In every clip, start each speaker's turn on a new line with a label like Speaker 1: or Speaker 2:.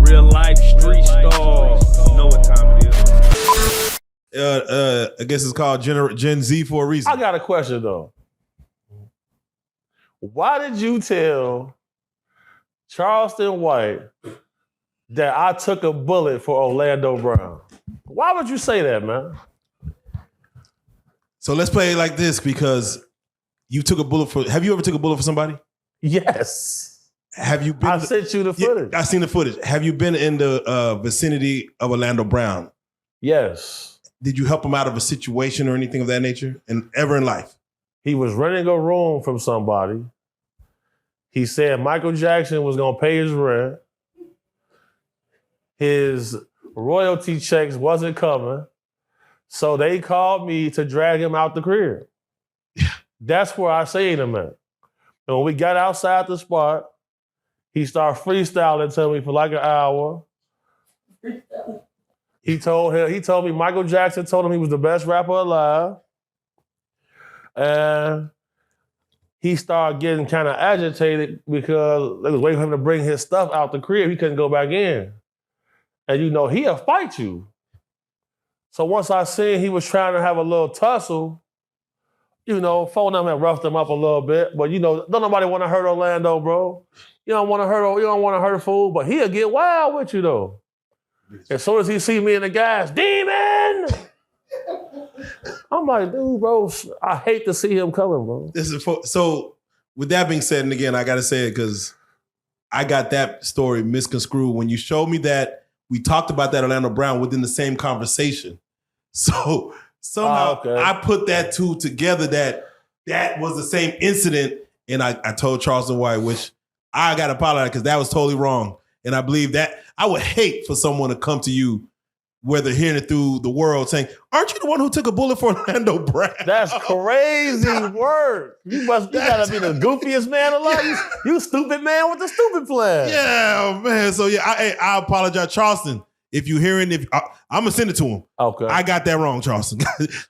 Speaker 1: Real life street stars. Know what time it is.
Speaker 2: I guess it's called Gen Z for a reason.
Speaker 3: I got a question though. Why did you tell Charleston White that I took a bullet for Orlando Brown? Why would you say that, man?
Speaker 2: So let's play it like this because you took a bullet for. Have you ever took a bullet for somebody?
Speaker 3: Yes.
Speaker 2: Have you been?
Speaker 3: I sent you the footage.
Speaker 2: Yeah, I seen the footage. Have you been in the vicinity of Orlando Brown?
Speaker 3: Yes.
Speaker 2: Did you help him out of a situation or anything of that nature? And ever in life?
Speaker 3: He was renting a room from somebody. He said Michael Jackson was gonna pay his rent. His royalty checks wasn't coming. So they called me to drag him out the crib. That's where I seen him at. And when we got outside the spot, he started freestyling to me for like an hour. He told me Michael Jackson told him he was the best rapper alive. And he started getting kind of agitated because they was waiting for him to bring his stuff out the crib. He couldn't go back in. And you know, he'll fight you. So once I seen he was trying to have a little tussle, you know, phone them and roughed him up a little bit. But you know, don't nobody want to hurt Orlando, bro. You don't want to hurt a fool, but he'll get wild with you though. As soon as he see me in the gas, demon! I'm like, dude, bro, I hate to see him coming, bro.
Speaker 2: So with that being said, and again, I gotta say it because I got that story misconstrued. When you showed me that, we talked about that Orlando Brown within the same conversation. So somehow I put that two together that was the same incident. And I told Charleston White, which I got to apologize because that was totally wrong. And I believe that I would hate for someone to come to you, whether hearing it through the world, saying, aren't you the one who took a bullet for Orlando Brown?
Speaker 3: That's crazy work. You gotta be the goofiest man alive. Yeah. You stupid man with the stupid plan.
Speaker 2: Yeah, man. So yeah, I apologize, Charleston. If you hearing, I'm gonna send it to him.
Speaker 3: Okay.
Speaker 2: I got that wrong, Charleston.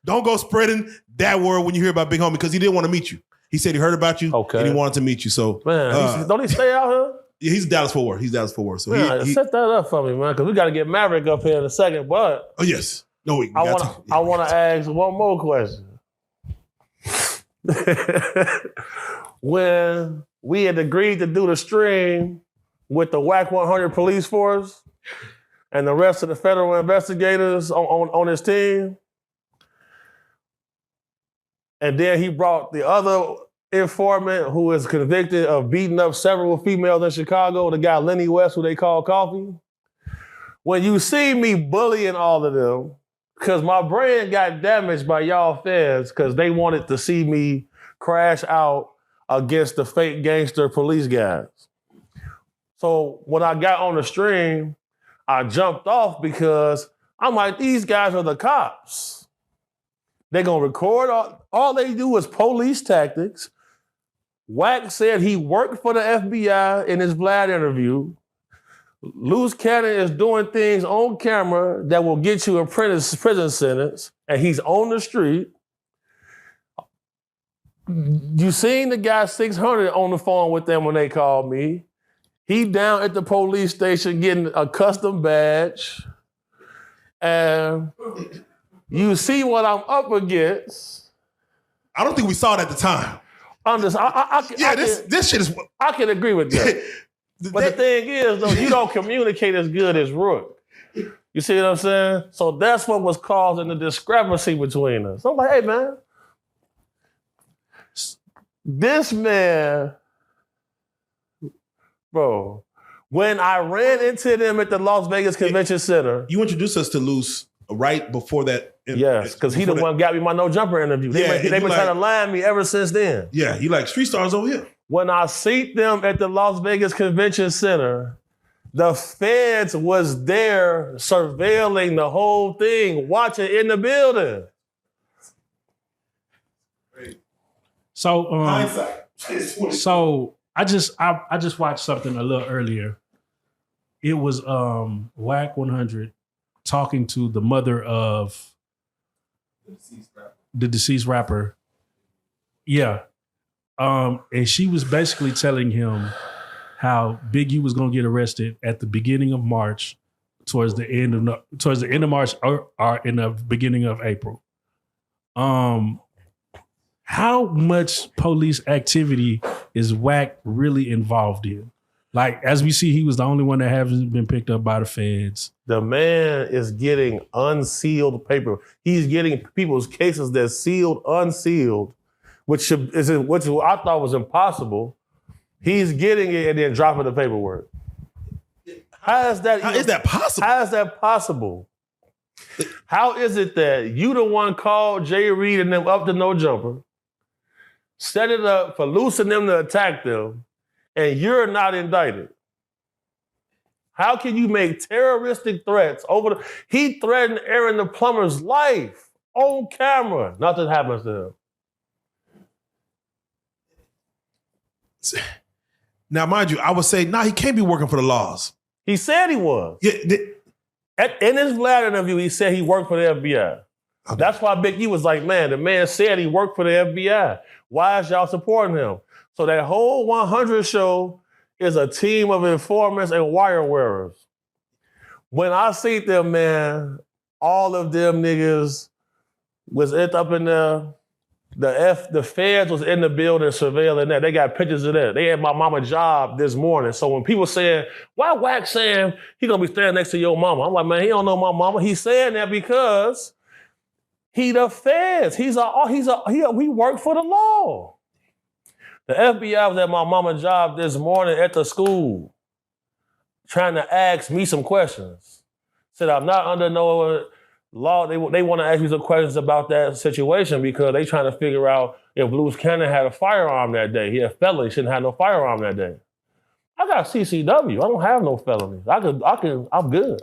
Speaker 2: Don't go spreading that word when you hear about Big Homie because he didn't want to meet you. He said he heard about you and he wanted to meet you. So
Speaker 3: man, don't he stay out here?
Speaker 2: Yeah, he's Dallas-Fort Worth. So
Speaker 3: man, set that up for me, man, because we got to get Maverick up here in a second. But
Speaker 2: yes, no,
Speaker 3: I want to ask one more question. When we had agreed to do the stream with the Wack 100 police force and the rest of the federal investigators on his team, and then he brought the other informant who is convicted of beating up several females in Chicago, the guy Lenny West, who they call Coffee. When you see me bullying all of them, because my brain got damaged by y'all feds because they wanted to see me crash out against the fake gangster police guys. So when I got on the stream, I jumped off because I'm like, these guys are the cops. They're going to record all they do is police tactics. Wack said he worked for the FBI in his Vlad interview. Loose Cannon is doing things on camera that will get you a prison sentence, and he's on the street. You seen the guy 600 on the phone with them when they called me. He down at the police station getting a custom badge. And you see what I'm up against.
Speaker 2: I don't think we saw it at the time.
Speaker 3: This
Speaker 2: shit is.
Speaker 3: I can agree with that. But the thing is, though, you don't communicate as good as Rook. You see what I'm saying? So that's what was causing the discrepancy between us. So I'm like, hey, man, this man, bro, when I ran into them at the Las Vegas Convention Center.
Speaker 2: You introduced us to Loose right before that.
Speaker 3: Yes, because he the one got me my No Jumper interview. They've been trying to line me ever since then.
Speaker 2: Yeah, he like Street Stars over here.
Speaker 3: When I seen them at the Las Vegas Convention Center, the feds was there surveilling the whole thing, watching in the building.
Speaker 4: So I just watched something a little earlier. It was Wack 100 talking to the mother of the deceased rapper. Yeah. And she was basically telling him how Big U was going to get arrested at the beginning of March, towards the end of March or in the beginning of April. How much police activity is Wack really involved in? Like, as we see, he was the only one that hasn't been picked up by the feds.
Speaker 3: The man is getting unsealed paper. He's getting people's cases that's sealed, unsealed, which I thought was impossible. He's getting it and then dropping the paperwork. How is that
Speaker 2: possible?
Speaker 3: How is that possible? How is it that you the one called Jay Reed and them up to no jumper, set it up for loosing them to attack them, and you're not indicted? How can you make terroristic threats he threatened Aaron the plumber's life on camera. Nothing happens to him.
Speaker 2: Now, mind you, I would say, he can't be working for the laws.
Speaker 3: He said he was.
Speaker 2: Yeah,
Speaker 3: In his Vlad interview, he said he worked for the FBI. Okay. That's why Big E was like, man, the man said he worked for the FBI. Why is y'all supporting him? So that whole 100 show is a team of informants and wire wearers. When I see them, man, all of them niggas was up in there. The feds was in the building surveilling that. They got pictures of that. They had my mama job this morning. So when people saying, why Wack saying he gonna be standing next to your mama? I'm like, man, he don't know my mama. He's saying that because he the feds. He worked for the law. The FBI was at my mama's job this morning at the school trying to ask me some questions. Said, I'm not under no law. They want to ask me some questions about that situation because they trying to figure out if Luce Cannon had a firearm that day. He had a felony, shouldn't have no firearm that day. I got CCW. I don't have no felonies. I'm good.